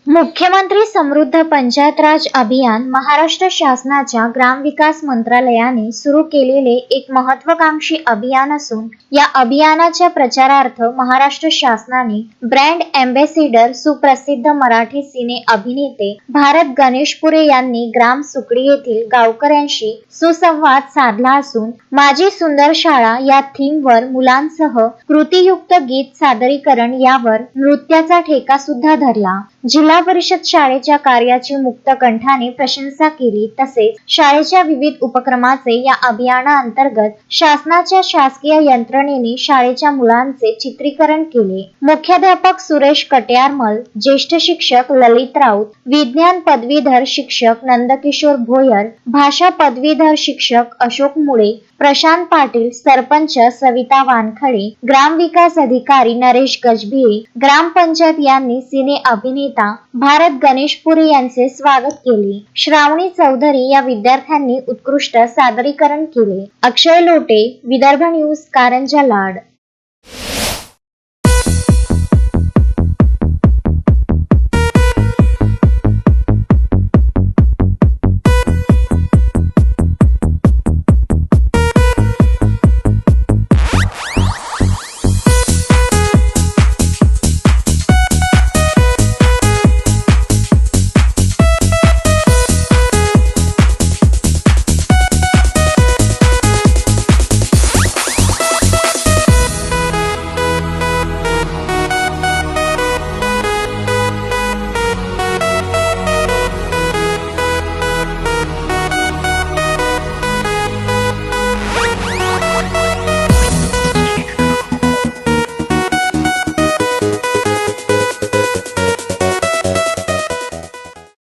मुख्यमंत्री समृद्ध पंचायत राज अभियान महाराष्ट्र शासनाच्या ग्रामविकास मंत्रालयाने सुरू केलेले एक महत्त्वाकांक्षी अभियान असून या अभियानाच्या प्रचारार्थ महाराष्ट्र शासनाने ब्रँड अँबॅसेडर सुप्रसिद्ध मराठी सिने अभिनेते भारत गणेशपुरे यांनी ग्राम सुकडी येथील गावकऱ्यांशी सुसंवाद साधला असून माझी सुंदर शाळा या थीमवर मुलांसह कृतीयुक्त गीत सादरीकरण यावर नृत्याचा ठेका सुद्धा धरला। जिल्हा परिषद शाळेच्या कार्याची मुक्त कंठाने प्रशंसा केली। तसेच शाळेच्या विविध उपक्रमाचे या अभियानाअंतर्गत शासनाच्या शासकीय यंत्रणेने शाळेच्या मुलांचे चित्रीकरण केले। मुख्याध्यापक सुरेश कट्यारमल, ज्येष्ठ शिक्षक ललित राऊत, विज्ञान पदवीधर शिक्षक नंदकिशोर भोयर, भाषा पदवीधर शिक्षक अशोक मुळे, प्रशांत पाटील, सरपंच सविता वानखडे, ग्रामविकास अधिकारी नरेश गजभिये, ग्रामपंचायत यांनी सिने अभिनेता भारत गणेशपुरे यांचे स्वागत केले। श्रावणी चौधरी या विद्यार्थ्यांनी उत्कृष्ट सादरीकरण केले। अक्षय लोटे, विदर्भ न्यूज, कारंजा लाड।